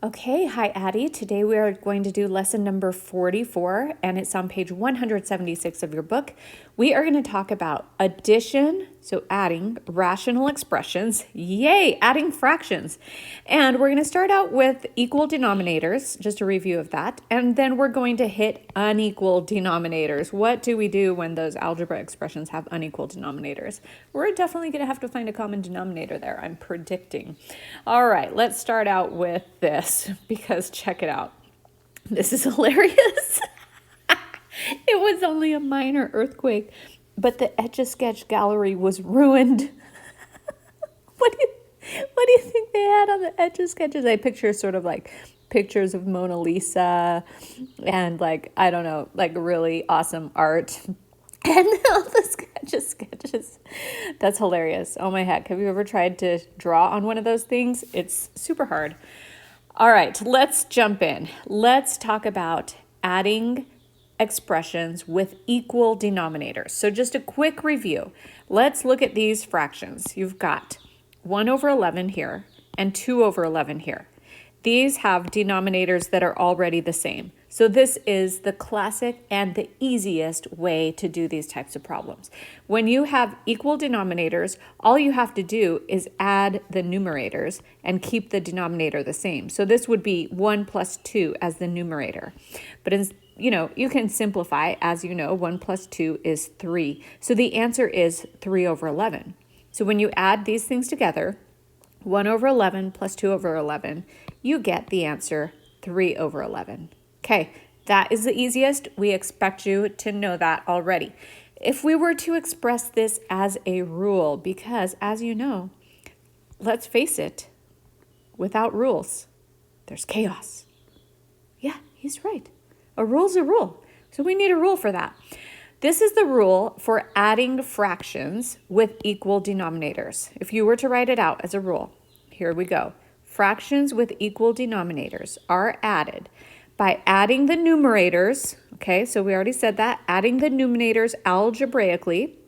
Okay, hi Addie. Today we are going to do lesson number 44, and it's on page 176 of your book. We are going to talk about addition, so adding rational expressions. Yay, adding fractions. And we're going to start out with equal denominators, just a review of that, and then we're going to hit unequal denominators. What do we do when those algebra expressions have unequal denominators? We're definitely going to have to find a common denominator there, I'm predicting. All right, let's start out with this because check it out. This is hilarious. It was only a minor earthquake, but the Etch-a-Sketch gallery was ruined. What do you think they had on the Etch-a-Sketches? I picture sort of like pictures of Mona Lisa and like, I don't know, like really awesome art. And all the sketches. That's hilarious. Oh my heck. Have you ever tried to draw on one of those things? It's super hard. All right, let's jump in. Let's talk about adding expressions with equal denominators. So just a quick review. Let's look at these fractions. You've got 1 over 11 here and 2 over 11 here. These have denominators that are already the same. So this is the classic and the easiest way to do these types of problems. When you have equal denominators, all you have to do is add the numerators and keep the denominator the same. So this would be 1 plus 2 as the numerator. But you can simplify. As you know, 1 plus 2 is 3. So the answer is 3 over 11. So when you add these things together, 1 over 11 plus 2 over 11, you get the answer 3 over 11. Okay, that is the easiest. We expect you to know that already. If we were to express this as a rule, because as you know, let's face it, without rules, there's chaos. Yeah, he's right. A rule's a rule. So we need a rule for that. This is the rule for adding fractions with equal denominators. If you were to write it out as a rule, here we go. Fractions with equal denominators are added by adding the numerators, okay, so we already said that, adding the numerators algebraically,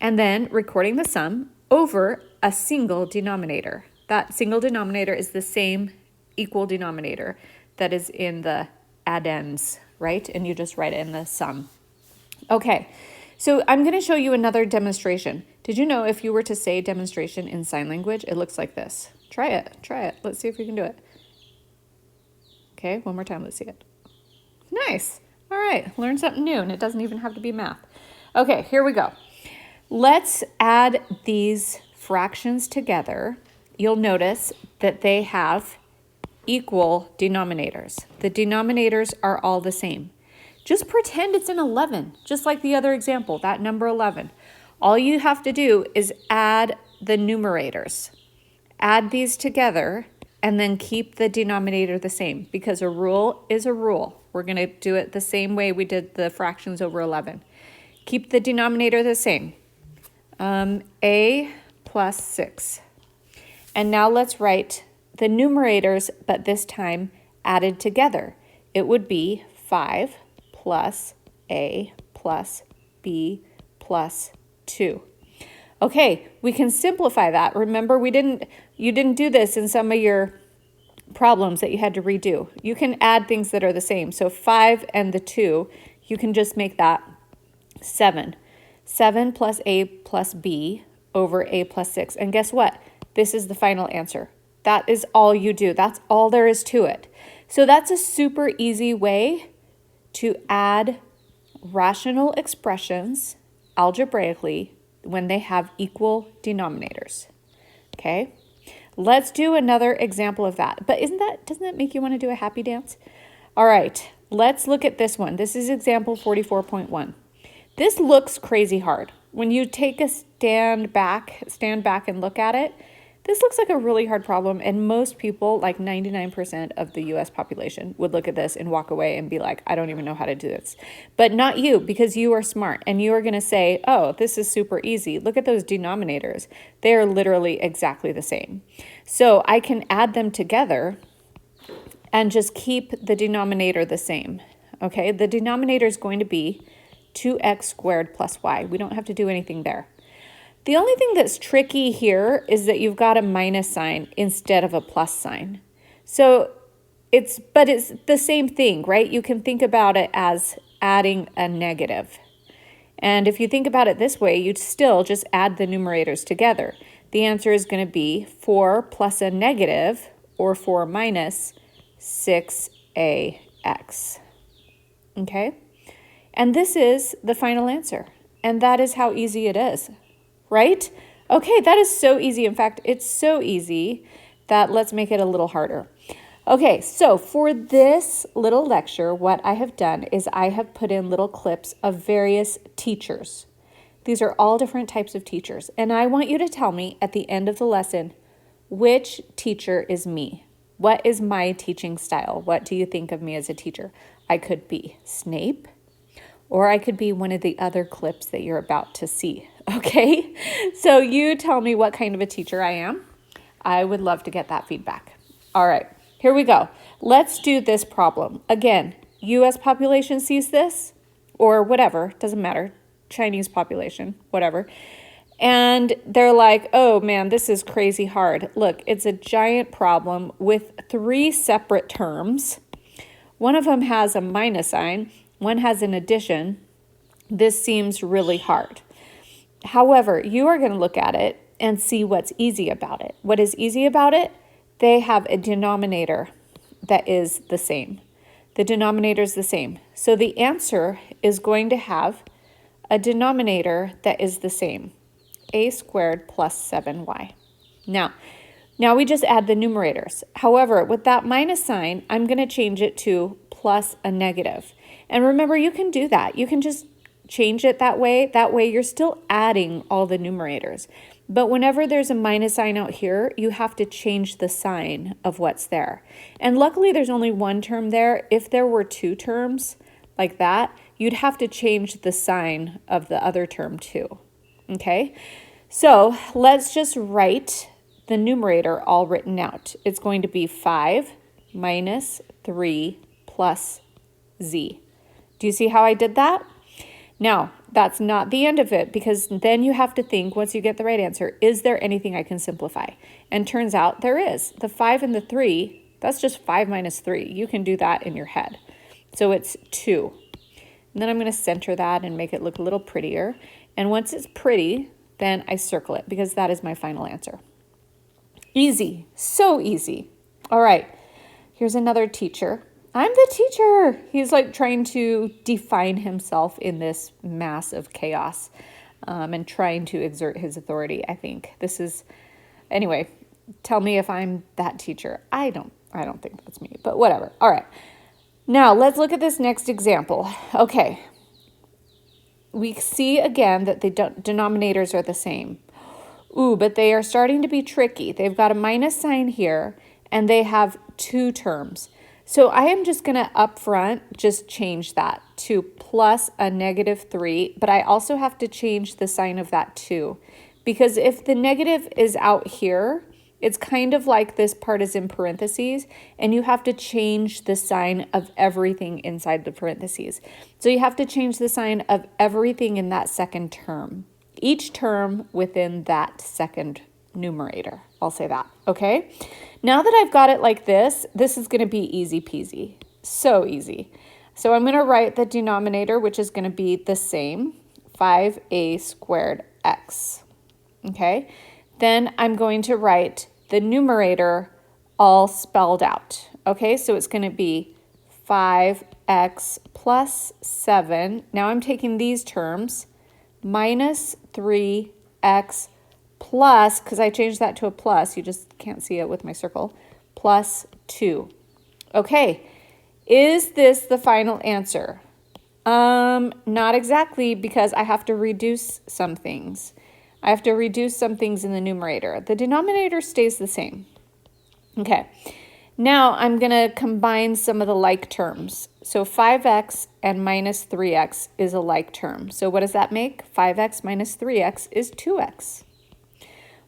and then recording the sum over a single denominator. That single denominator is the same equal denominator that is in the addends, right? And you just write it in the sum. Okay, so I'm going to show you another demonstration. Did you know if you were to say demonstration in sign language, it looks like this? Try it. Let's see if you can do it. Okay, one more time, let's see it. Nice. All right, learn something new, and it doesn't even have to be math. Okay, here we go. Let's add these fractions together. You'll notice that they have equal denominators. The denominators are all the same. Just pretend it's an 11, just like the other example, that number 11. All you have to do is add the numerators. Add these together and then keep the denominator the same, because a rule is a rule. We're going to do it the same way we did the fractions over 11. Keep the denominator the same. A plus 6. And now let's write the numerators, but this time added together. It would be 5 plus A plus B plus 2. Okay, we can simplify that. Remember, you didn't do this in some of your problems that you had to redo. You can add things that are the same. So 5 and the 2, you can just make that 7. 7 plus A plus B over A plus 6. And guess what? This is the final answer. That is all you do. That's all there is to it. So that's a super easy way to add rational expressions algebraically when they have equal denominators. Okay, let's do another example of that. But doesn't that make you want to do a happy dance? All right, let's look at this one. This is example 44.1. This looks crazy hard. When you take a stand back and look at it, this looks like a really hard problem, and most people, like 99% of the US population, would look at this and walk away and be like, I don't even know how to do this. But not you, because you are smart, and you are going to say, oh, this is super easy. Look at those denominators. They are literally exactly the same. So I can add them together and just keep the denominator the same. Okay, the denominator is going to be 2x squared plus y. We don't have to do anything there. The only thing that's tricky here is that you've got a minus sign instead of a plus sign. So but it's the same thing, right? You can think about it as adding a negative. And if you think about it this way, you'd still just add the numerators together. The answer is going to be 4 plus a negative, or 4 minus 6ax. Okay? And this is the final answer. And that is how easy it is, right? Okay, that is so easy. In fact, it's so easy that let's make it a little harder. Okay, so for this little lecture, what I have done is I have put in little clips of various teachers. These are all different types of teachers. And I want you to tell me at the end of the lesson, which teacher is me? What is my teaching style? What do you think of me as a teacher? I could be Snape, or I could be one of the other clips that you're about to see, okay? So you tell me what kind of a teacher I am. I would love to get that feedback. All right, here we go. Let's do this problem. Again, U.S. population sees this, or whatever, doesn't matter, Chinese population, whatever. And they're like, oh man, this is crazy hard. Look, it's a giant problem with 3 separate terms. One of them has a minus sign, one has an addition. This seems really hard. However, you are going to look at it and see what's easy about it. What is easy about it? They have a denominator that is the same. The denominator is the same. So the answer is going to have a denominator that is the same. A squared plus 7y. Now we just add the numerators. However, with that minus sign, I'm going to change it to plus a negative. And remember, you can do that. You can just change it that way. That way you're still adding all the numerators. But whenever there's a minus sign out here, you have to change the sign of what's there. And luckily there's only one term there. If there were 2 terms like that, you'd have to change the sign of the other term too. Okay, so let's just write the numerator all written out. It's going to be 5 minus 3 plus z. Do you see how I did that? Now, that's not the end of it, because then you have to think, once you get the right answer, is there anything I can simplify? And turns out there is. The 5 and the 3, that's just 5 minus 3. You can do that in your head. So it's 2. And then I'm going to center that and make it look a little prettier. And once it's pretty, then I circle it, because that is my final answer. Easy, so easy. All right, here's another teacher. I'm the teacher. He's like trying to define himself in this mass of chaos and trying to exert his authority, I think. This is, anyway, tell me if I'm that teacher. I don't think that's me, but whatever. All right, now let's look at this next example. Okay. We see again that the denominators are the same. Ooh, but they are starting to be tricky. They've got a minus sign here, and they have 2 terms. So I am just going to up front just change that to plus a negative 3, but I also have to change the sign of that too. Because if the negative is out here, it's kind of like this part is in parentheses, and you have to change the sign of everything inside the parentheses. So you have to change the sign of everything in that second term. Each term within that second numerator. I'll say that, okay? Now that I've got it like this is going to be easy peasy. So easy. So I'm going to write the denominator, which is going to be the same, 5a squared x, okay? Then I'm going to write the numerator all spelled out. Okay, so it's going to be 5x plus 7. Now I'm taking these terms, minus 3x plus, because I changed that to a plus, you just can't see it with my circle, plus 2. Okay, is this the final answer? Not exactly, because I have to reduce some things. I have to reduce some things in the numerator. The denominator stays the same. Okay, now I'm going to combine some of the like terms. So 5x and minus 3x is a like term. So what does that make? 5x minus 3x is 2x.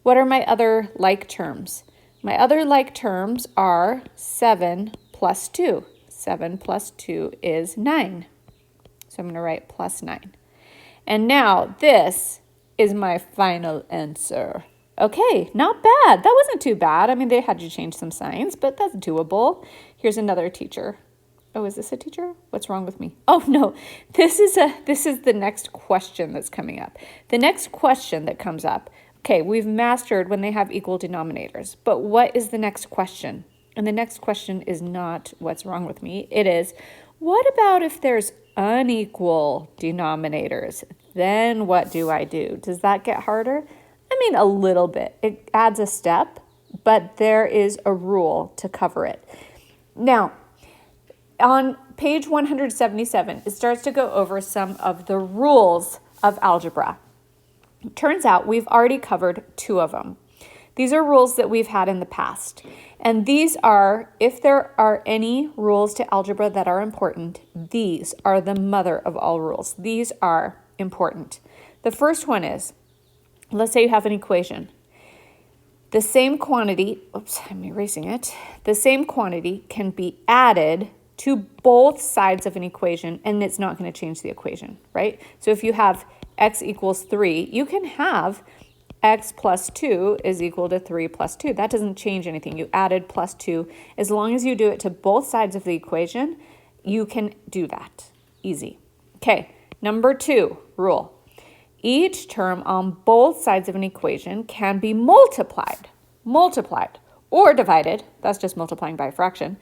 What are my other like terms? My other like terms are 7 plus 2. 7 plus 2 is 9. So I'm going to write plus 9. And now this is my final answer. Okay, not bad. That wasn't too bad. I mean, they had to change some signs, but that's doable. Here's another teacher. Oh, is this a teacher? What's wrong with me? Oh, no. This is the next question that's coming up. The next question that comes up. Okay, we've mastered when they have equal denominators, but what is the next question? And the next question is not what's wrong with me. It is, what about if there's unequal denominators? Then what do I do? Does that get harder? I mean, a little bit. It adds a step, but there is a rule to cover it. Now, on page 177, it starts to go over some of the rules of algebra. It turns out we've already covered 2 of them. These are rules that we've had in the past. And these are, if there are any rules to algebra that are important, these are the mother of all rules. These are important. The first one is, let's say you have an equation. The same quantity, oops, I'm erasing it. The same quantity can be added to both sides of an equation, and it's not going to change the equation, right? So if you have x equals 3, you can have x plus 2 is equal to 3 plus 2. That doesn't change anything. You added plus 2. As long as you do it to both sides of the equation, you can do that. Easy. Okay, number 2 rule. Each term on both sides of an equation can be multiplied, or divided, that's just multiplying by a fraction,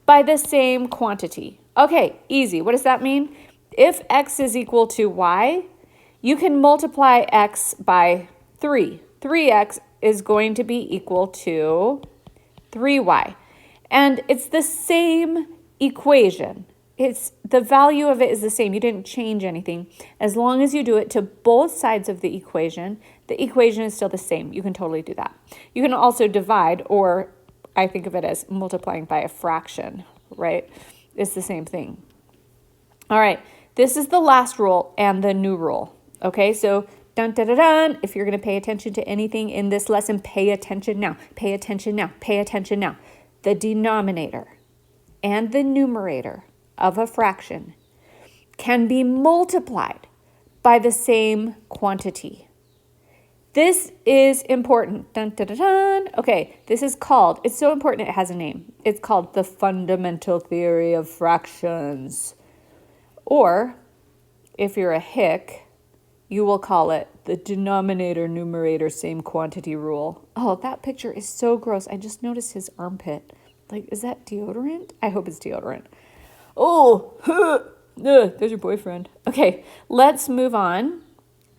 by the same quantity. Okay, easy. What does that mean? If x is equal to y, you can multiply x by 3. 3x is going to be equal to 3y. And it's the same equation. It's the value of it is the same. You didn't change anything. As long as you do it to both sides of the equation is still the same. You can totally do that. You can also divide, or I think of it as multiplying by a fraction, right? It's the same thing. All right, this is the last rule and the new rule. Okay, so dun, dun, dun, dun. If you're going to pay attention to anything in this lesson, pay attention now. Pay attention now. Pay attention now. The denominator and the numerator of a fraction can be multiplied by the same quantity. This is important. Dun, dun, dun, dun. Okay, this is called, it's so important it has a name. It's called the fundamental theory of fractions. Or, if you're a hick, you will call it the denominator-numerator same quantity rule. Oh, that picture is so gross. I just noticed his armpit. Like, is that deodorant? I hope it's deodorant. Oh, there's your boyfriend. Okay, let's move on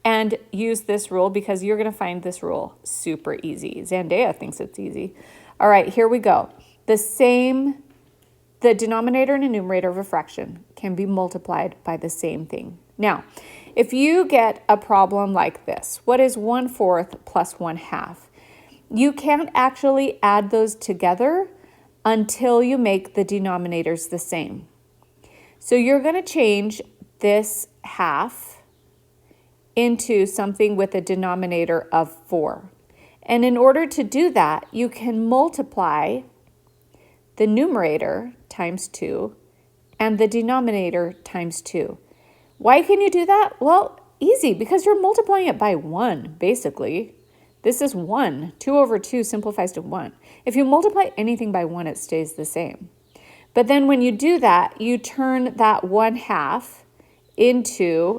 and use this rule because you're going to find this rule super easy. Zendaya thinks it's easy. All right, here we go. The denominator and numerator of a fraction can be multiplied by the same thing. Now, if you get a problem like this, what is 1/4 plus 1/2? You can't actually add those together until you make the denominators the same. So you're going to change this half into something with a denominator of 4. And in order to do that, you can multiply the numerator times 2 and the denominator times 2. Why can you do that? Well, easy, because you're multiplying it by 1, basically. This is 1. 2 over 2 simplifies to 1. If you multiply anything by 1, it stays the same. But then when you do that, you turn that 1/2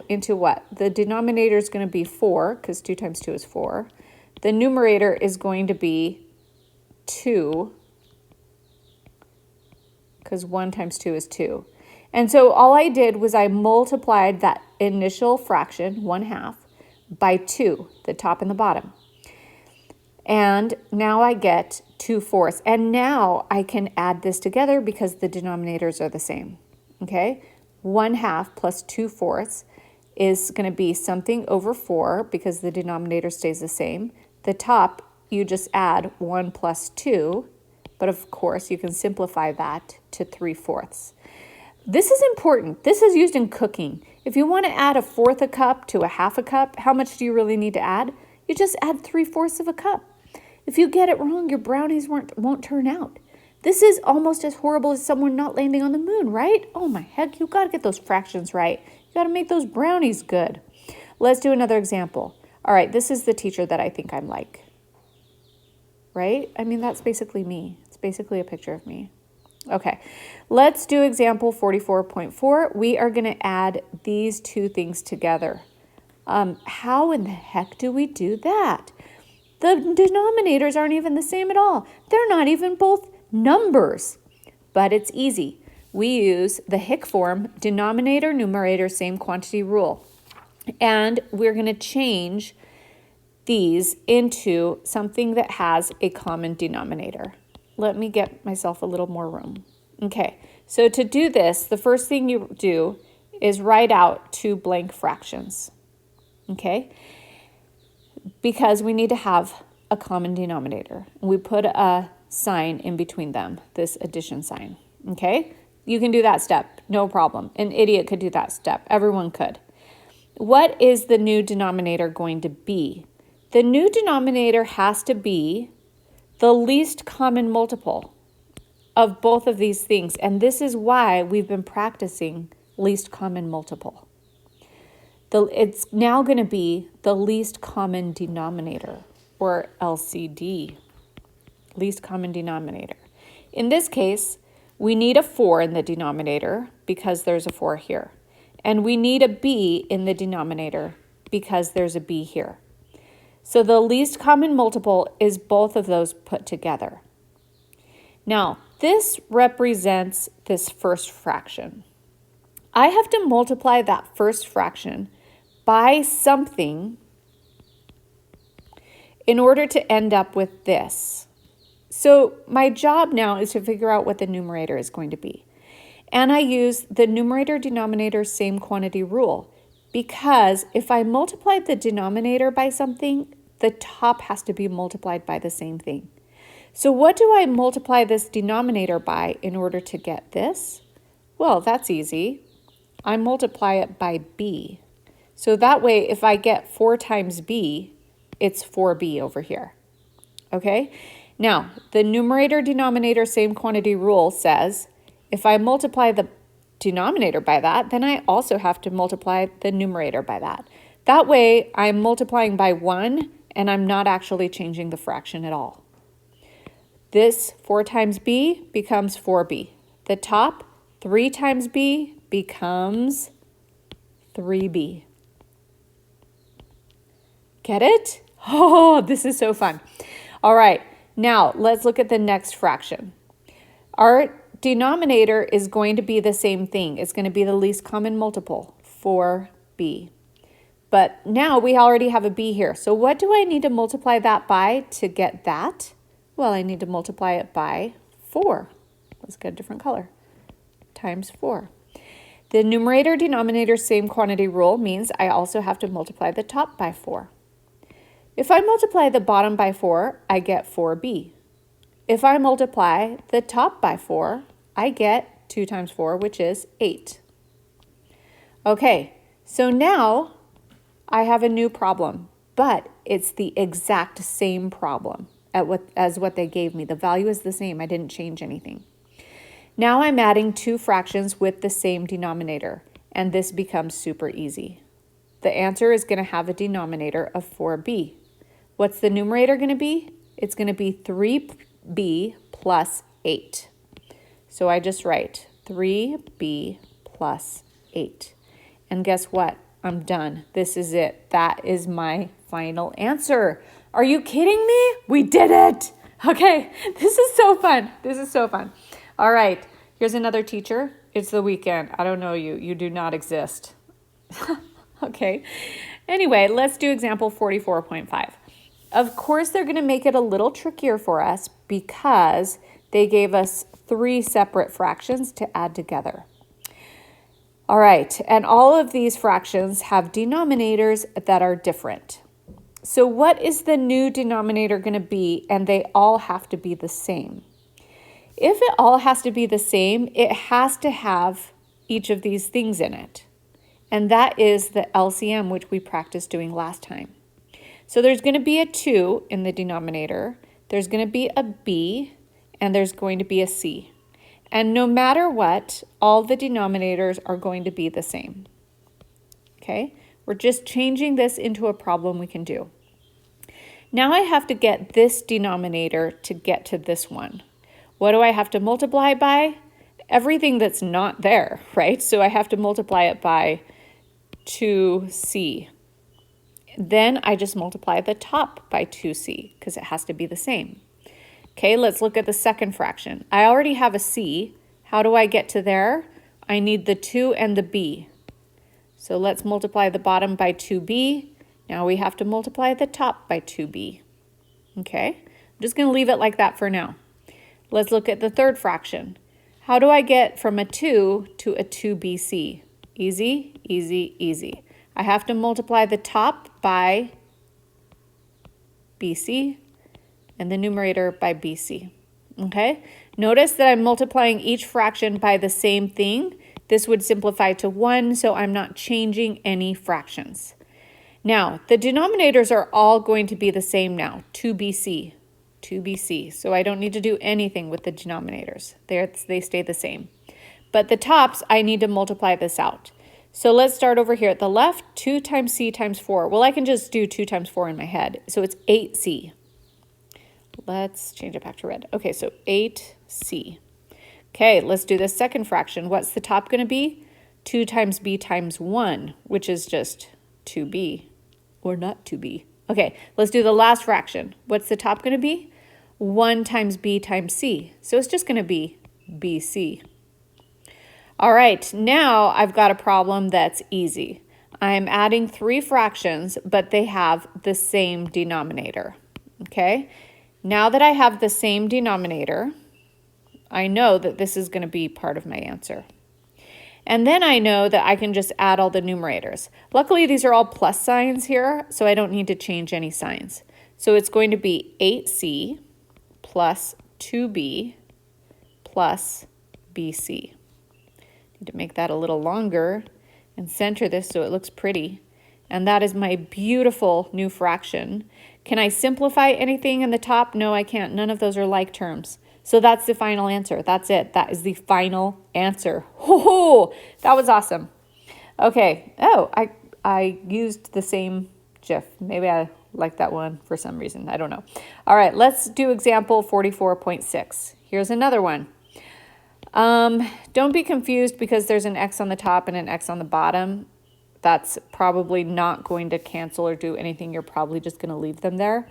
into what? The denominator is going to be 4, because 2 times 2 is 4. The numerator is going to be 2, because 1 times 2 is 2. And so all I did was I multiplied that initial fraction, 1/2, by 2, the top and the bottom. And now I get 2/4. And now I can add this together because the denominators are the same. Okay? 1/2 plus 2/4 is going to be something over 4 because the denominator stays the same. The top, you just add 1 plus 2. But of course, you can simplify that to 3/4. This is important. This is used in cooking. If you want to add 1/4 cup to 1/2 cup, how much do you really need to add? You just add 3/4 of a cup. If you get it wrong, your brownies won't turn out. This is almost as horrible as someone not landing on the moon, right? Oh my heck, you got to get those fractions right. You got to make those brownies good. Let's do another example. All right, this is the teacher that I think I'm like. right? I mean, that's basically me. It's basically a picture of me. Okay, let's do example 44.4. We are going to add these two things together. How in the heck do we do that? The denominators aren't even the same at all. They're not even both numbers, but it's easy. We use the Hick form, denominator, numerator, same quantity rule. And we're going to change these into something that has a common denominator. Let me get myself a little more room. Okay, so to do this, the first thing you do is write out two blank fractions. Okay, because we need to have a common denominator. We put a sign in between them, this addition sign. Okay, you can do that step, no problem. An idiot could do that step. Everyone could. What is the new denominator going to be? The new denominator has to be the least common multiple of both of these things. And this is why we've been practicing least common multiple. It's now going to be the least common denominator, or LCD, least common denominator. In this case, we need a 4 in the denominator because there's a 4 here. And we need a b in the denominator because there's a b here. So the least common multiple is both of those put together. Now, this represents this first fraction. I have to multiply that first fraction by something in order to end up with this. So my job now is to figure out what the numerator is going to be. And I use the numerator-denominator same quantity rule, because if I multiply the denominator by something, the top has to be multiplied by the same thing. So what do I multiply this denominator by in order to get this? Well, that's easy. I multiply it by b. So that way, if I get 4 times b, it's 4b over here. Okay? Now, the numerator-denominator same quantity rule says if I multiply the denominator by that, then I also have to multiply the numerator by that. That way, I'm multiplying by 1, and I'm not actually changing the fraction at all. This 4 times b becomes 4b. The top, 3 times b becomes 3b. Get it? Oh, this is so fun. All right, now let's look at the next fraction. Our denominator is going to be the same thing. It's going to be the least common multiple, 4b. But now we already have a b here. So what do I need to multiply that by to get that? Well, I need to multiply it by 4. Let's get a different color. Times 4. The numerator-denominator same quantity rule means I also have to multiply the top by 4. If I multiply the bottom by 4, I get 4b. If I multiply the top by 4, I get 2 times 4, which is 8. Okay, so now I have a new problem, but it's the exact same problem as what they gave me. The value is the same. I didn't change anything. Now I'm adding two fractions with the same denominator, and this becomes super easy. The answer is going to have a denominator of 4b. What's the numerator going to be? It's going to be 3b plus 8. So I just write 3b plus 8. And guess what? I'm done. This is it. That is my final answer. Are you kidding me? We did it. Okay, this is so fun. This is so fun. All right, here's another teacher. It's the weekend. I don't know you. You do not exist. Okay. Anyway, let's do example 44.5. Of course, they're going to make it a little trickier for us because they gave us 3 separate fractions to add together. All right, and all of these fractions have denominators that are different. So what is the new denominator going to be? And they all have to be the same. If it all has to be the same, it has to have each of these things in it. And that is the LCM, which we practiced doing last time. So there's going to be a 2 in the denominator, there's going to be a b, and there's going to be a c. And no matter what, all the denominators are going to be the same. Okay? We're just changing this into a problem we can do. Now I have to get this denominator to get to this one. What do I have to multiply by? Everything that's not there, right? So I have to multiply it by 2c. Then I just multiply the top by 2c because it has to be the same. Okay, let's look at the second fraction. I already have a c. How do I get to there? I need the 2 and the b. So let's multiply the bottom by 2b. Now we have to multiply the top by 2b. Okay, I'm just going to leave it like that for now. Let's look at the third fraction. How do I get from a 2 to a 2bc? Easy, easy, easy. I have to multiply the top by bc and the numerator by bc. Okay, notice that I'm multiplying each fraction by the same thing. This would simplify to 1, so I'm not changing any fractions. Now, the denominators are all going to be the same now, 2bc, 2bc. So I don't need to do anything with the denominators. They stay the same. But the tops, I need to multiply this out. So let's start over here at the left, 2 times c times 4. Well, I can just do 2 times 4 in my head. So it's 8c. Let's change it back to red. Okay, so 8c. Okay, let's do the second fraction. What's the top going to be? 2 times b times 1, which is just 2b, or not 2b. Okay, let's do the last fraction. What's the top going to be? 1 times b times c. So it's just going to be bc. All right, now I've got a problem that's easy. I'm adding 3 fractions, but they have the same denominator. Okay, now that I have the same denominator, I know that this is going to be part of my answer. And then I know that I can just add all the numerators. Luckily, these are all plus signs here, so I don't need to change any signs. So it's going to be 8c plus 2b plus bc. Need to make that a little longer and center this so it looks pretty. And that is my beautiful new fraction. Can I simplify anything in the top? No, I can't. None of those are like terms. So that's the final answer. That's it. That is the final answer. Oh, that was awesome. Okay. Oh, I used the same GIF. Maybe I like that one for some reason. I don't know. All right, let's do example 44.6. Here's another one. Don't be confused because there's an X on the top and an X on the bottom. That's probably not going to cancel or do anything. You're probably just going to leave them there.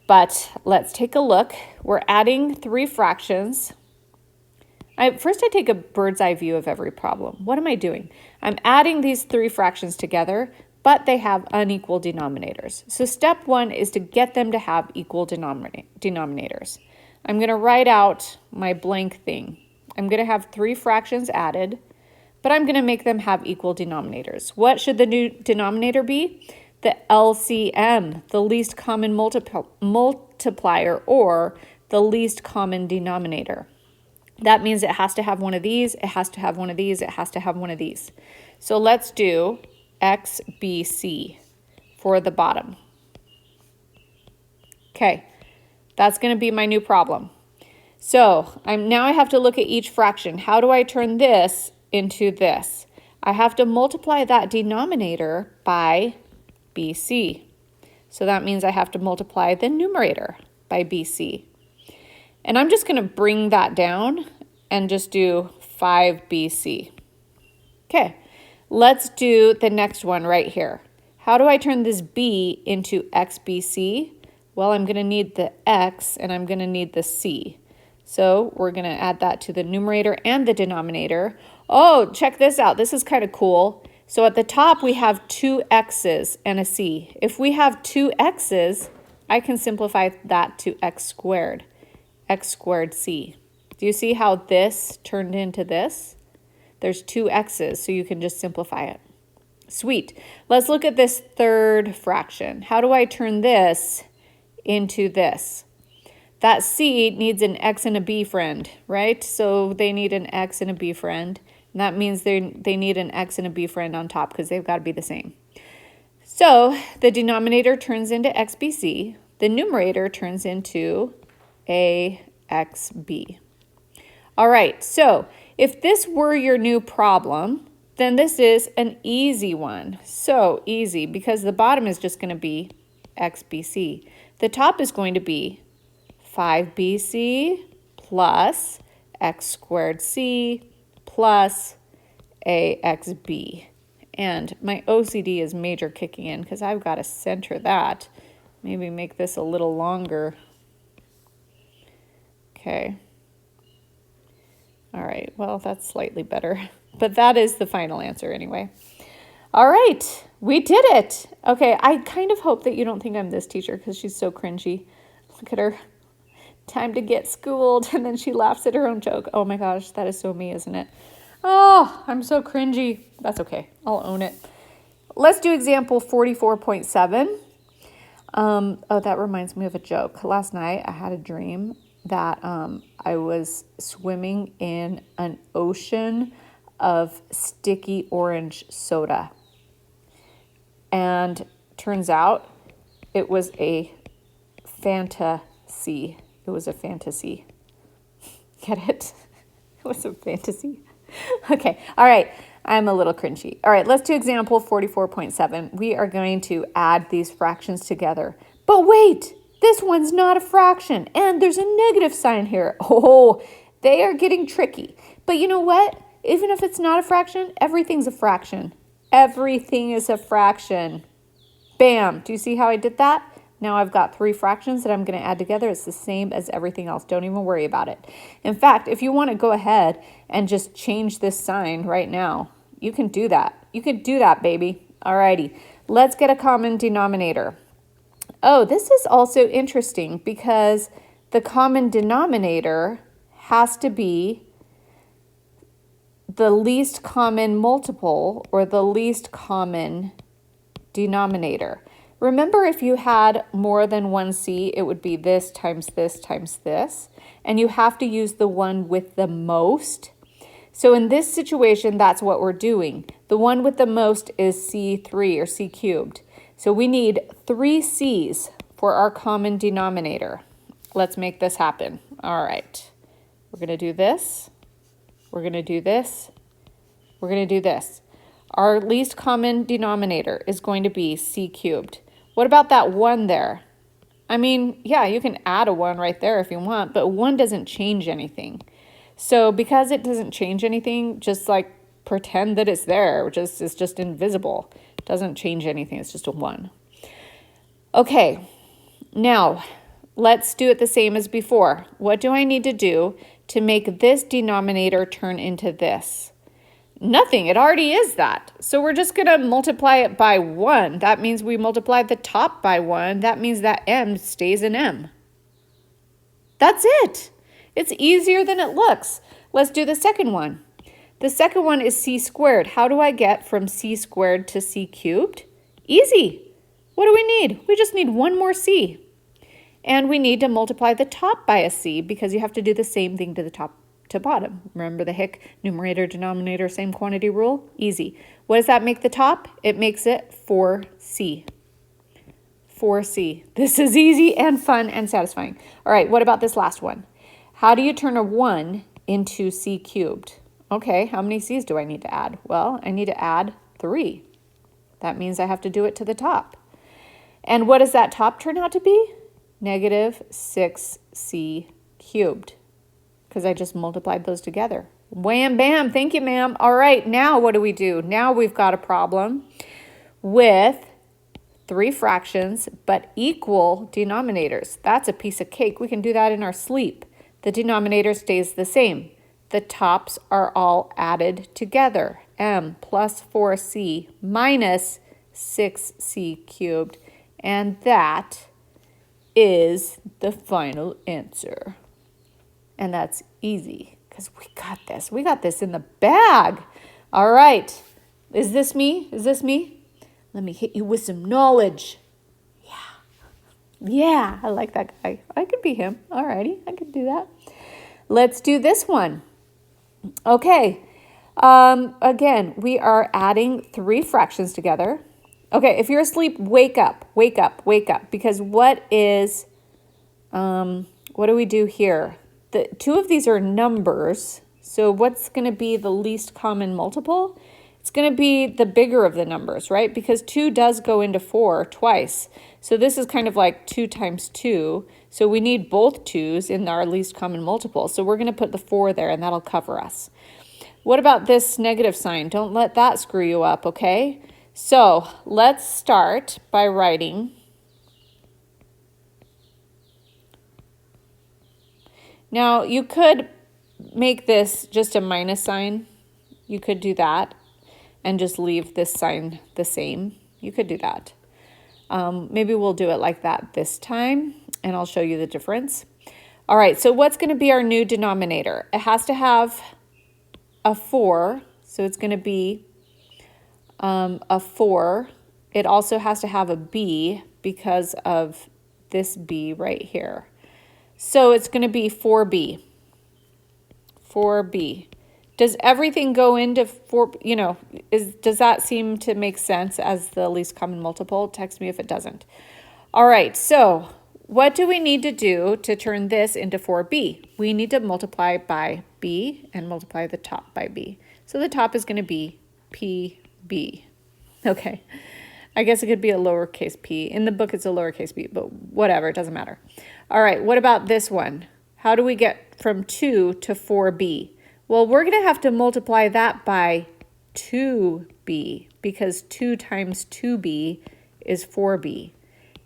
But let's take a look. We're adding 3 fractions. First, I take a bird's eye view of every problem. What am I doing? I'm adding these 3 fractions together, but they have unequal denominators. So step 1 is to get them to have equal denominators. I'm going to write out my blank thing. I'm going to have 3 fractions added, but I'm going to make them have equal denominators. What should the new denominator be? The LCM, the least common multiplier, or the least common denominator. That means it has to have one of these, it has to have one of these, it has to have one of these. So let's do XBC for the bottom. Okay, that's going to be my new problem. So now I have to look at each fraction. How do I turn this into this? I have to multiply that denominator by BC. So that means I have to multiply the numerator by BC. And I'm just going to bring that down and just do 5BC. Okay, let's do the next one right here. How do I turn this B into XBC? Well, I'm going to need the X and I'm going to need the C. So we're going to add that to the numerator and the denominator. Oh, check this out. This is kind of cool. So at the top, we have 2 X's and a C. If we have 2 X's, I can simplify that to X squared C. Do you see how this turned into this? There's 2 X's, so you can just simplify it. Sweet. Let's look at this third fraction. How do I turn this into this? That C needs an X and a B friend, right? So they need an X and a B friend. And that means they need an X and a B friend on top because they've got to be the same. So the denominator turns into XBC. The numerator turns into AXB. All right, so if this were your new problem, then this is an easy one. So easy because the bottom is just going to be xbc. The top is going to be 5bc plus x squared c plus axb. And my OCD is major kicking in because I've got to center that. Maybe make this a little longer. Okay. All right, well, that's slightly better. But that is the final answer anyway. All right, we did it. Okay, I kind of hope that you don't think I'm this teacher because she's so cringy. Look at her. Time to get schooled. And then she laughs at her own joke. Oh my gosh, that is so me, isn't it? Oh, I'm so cringy. That's okay. I'll own it. Let's do example 44.7. Oh, that reminds me of a joke. Last night I had a dream that I was swimming in an ocean of sticky orange soda. And turns out it was a fantasy. It was a fantasy. Get it? It was a fantasy. Okay. All right. I'm a little cringy. All right. Let's do example 44.7. We are going to add these fractions together. But wait, this one's not a fraction. And there's a negative sign here. Oh, they are getting tricky. But you know what? Even if it's not a fraction, everything's a fraction. Everything is a fraction. Bam. Do you see how I did that? Now I've got 3 fractions that I'm going to add together. It's the same as everything else. Don't even worry about it. In fact, if you want to go ahead and just change this sign right now, you can do that. You can do that, baby. Alrighty. Let's get a common denominator. Oh, this is also interesting because the common denominator has to be the least common multiple or the least common denominator. Remember, if you had more than one c, it would be this times this times this, and you have to use the one with the most. So in this situation, that's what we're doing. The one with the most is c3 or c cubed. So we need 3 c's for our common denominator. Let's make this happen. All right. We're going to do this. We're going to do this. We're going to do this. Our least common denominator is going to be c cubed. What about that 1 there? I mean, yeah, you can add a 1 right there if you want, but 1 doesn't change anything. So because it doesn't change anything, just like pretend that it's there, which is it's just invisible. It doesn't change anything. It's just a 1. Okay, now let's do it the same as before. What do I need to do to make this denominator turn into this? Nothing. It already is that. So we're just going to multiply it by 1. That means we multiply the top by 1. That means that m stays an m. That's it. It's easier than it looks. Let's do the second one. The second one is c squared. How do I get from c squared to c cubed? Easy. What do we need? We just need 1 more c. And we need to multiply the top by a c because you have to do the same thing to the top to bottom. Remember the Hick numerator, denominator, same quantity rule? Easy. What does that make the top? It makes it 4c. 4c. This is easy and fun and satisfying. All right, what about this last one? How do you turn a 1 into c cubed? Okay, how many c's do I need to add? Well, I need to add 3. That means I have to do it to the top. And what does that top turn out to be? Negative 6c cubed. Because I just multiplied those together. Wham, bam, thank you, ma'am. All right, now what do we do? Now we've got a problem with 3 fractions, but equal denominators. That's a piece of cake. We can do that in our sleep. The denominator stays the same. The tops are all added together. M plus 4c minus 6c cubed. And that is the final answer. And that's easy because we got this. We got this in the bag. All right. Is this me? Is this me? Let me hit you with some knowledge. Yeah, I like that guy. I could be him. All righty, I could do that. Let's do this one. Okay. Again, we are adding 3 fractions together. Okay, if you're asleep, wake up, wake up, wake up. Because what do we do here? The 2 of these are numbers. So what's going to be the least common multiple? It's going to be the bigger of the numbers, right? Because 2 does go into 4 twice. So this is kind of like 2 times 2. So we need both 2's in our least common multiple. So we're going to put the 4 there, and that'll cover us. What about this negative sign? Don't let that screw you up, okay? So let's start by writing. Now, you could make this just a minus sign. You could do that and just leave this sign the same. You could do that. Maybe we'll do it like that this time, and I'll show you the difference. All right, so what's going to be our new denominator? It has to have a 4, so it's going to be a 4. It also has to have a b because of this b right here. So it's going to be 4b. 4b. Does everything go into 4, does that seem to make sense as the least common multiple? Text me if it doesn't. All right, so what do we need to do to turn this into 4b? We need to multiply by b and multiply the top by b. So the top is going to be pb. Okay, I guess it could be a lowercase p. In the book, it's a lowercase b, but whatever, it doesn't matter. All right, what about this one? How do we get from 2 to 4b? Well, we're going to have to multiply that by 2b because 2 times 2b is 4b.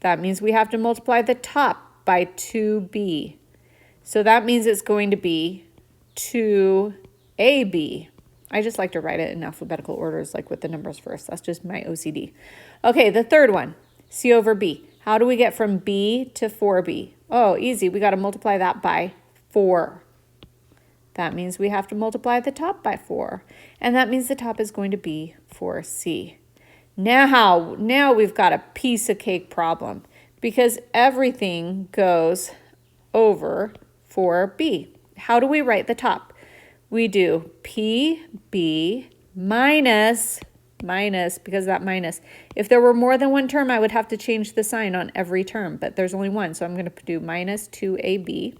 That means we have to multiply the top by 2b. So that means it's going to be 2ab. I just like to write it in alphabetical orders, like with the numbers first. That's just my OCD. Okay, the third one, c over b. How do we get from b to 4b? Oh, easy. We got to multiply that by 4. That means we have to multiply the top by 4. And that means the top is going to be 4c. Now we've got a piece of cake problem because everything goes over 4b. How do we write the top? We do pb minus, because of that minus. If there were more than one term, I would have to change the sign on every term, but there's only one, so I'm going to do minus 2ab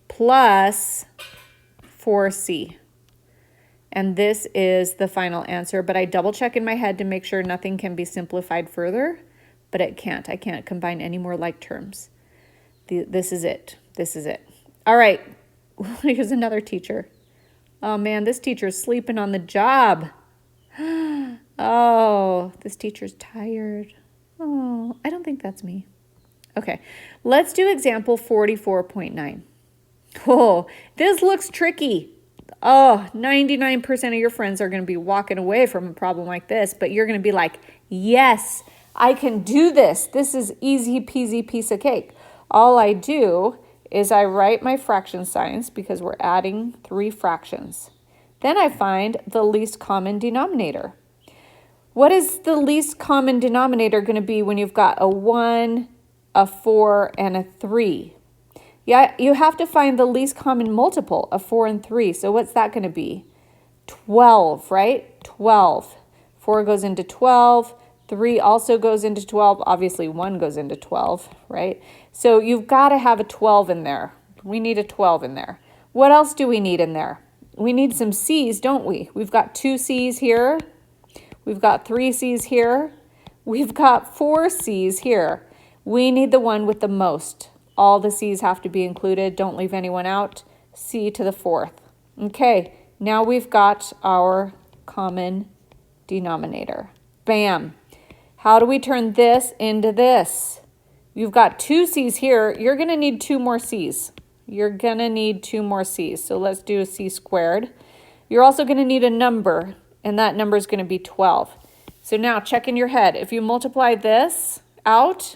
plus 4c. And this is the final answer, but I double check in my head to make sure nothing can be simplified further, but it can't. I can't combine any more like terms. This is it. This is it. All right, here's another teacher. Oh man, this teacher's sleeping on the job. Oh, this teacher's tired. Oh, I don't think that's me. Okay, let's do example 44.9. Oh, this looks tricky. Oh, 99% of your friends are going to be walking away from a problem like this, but you're going to be like, yes, I can do this. This is easy peasy piece of cake. All I do is I write my fraction signs because we're adding 3 fractions. Then I find the least common denominator. What is the least common denominator going to be when you've got a 1, a 4, and a 3? Yeah, you have to find the least common multiple of 4 and 3. So what's that going to be? 12, right? 12. 4 goes into 12. 3 also goes into 12. Obviously, 1 goes into 12, right? So you've got to have a 12 in there. We need a 12 in there. What else do we need in there? We need some C's, don't we? We've got 2 C's here. We've got 3 C's here. We've got 4 C's here. We need the one with the most. All the C's have to be included. Don't leave anyone out. C to the 4th. Okay, now we've got our common denominator. Bam. How do we turn this into this? You've got 2 C's here. You're going to need 2 more C's. You're going to need 2 more C's. So let's do a C squared. You're also going to need a number, and that number is going to be 12. So now check in your head. If you multiply this out,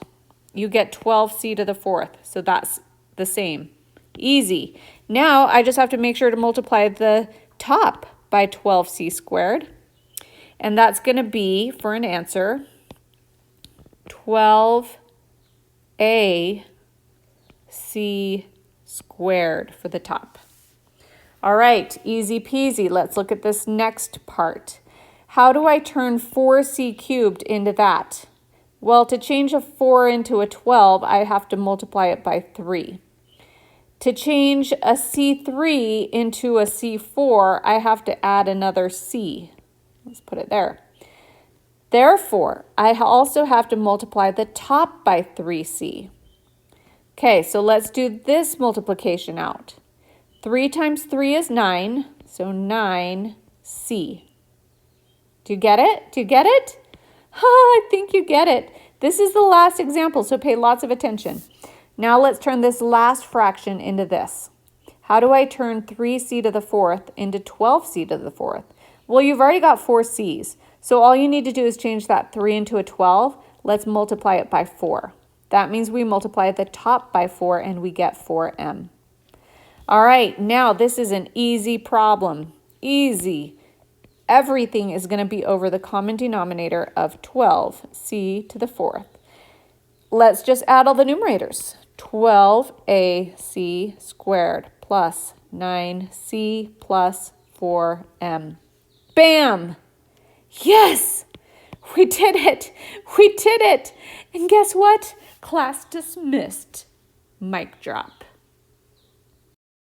you get 12c to the 4th. So that's the same. Easy. Now I just have to make sure to multiply the top by 12c squared. And that's going to be, for an answer, 12ac squared for the top. All right, easy peasy. Let's look at this next part. How do I turn 4c cubed into that? Well, to change a 4 into a 12, I have to multiply it by 3. To change a C3 into a C4, I have to add another C. Let's put it there. Therefore, I also have to multiply the top by 3c. Okay, so let's do this multiplication out. 3 times 3 is 9, so 9c. Do you get it? Do you get it? I think you get it. This is the last example, so pay lots of attention. Now let's turn this last fraction into this. How do I turn 3c to the 4th into 12c to the 4th? Well, you've already got 4 c's, so all you need to do is change that 3 into a 12. Let's multiply it by 4. That means we multiply the top by 4 and we get 4m. All right, now this is an easy problem. Easy. Everything is going to be over the common denominator of 12c to the 4th. Let's just add all the numerators. 12ac squared plus 9c plus 4m. Bam! Yes! We did it! We did it! And guess what? Class dismissed. Mic drop.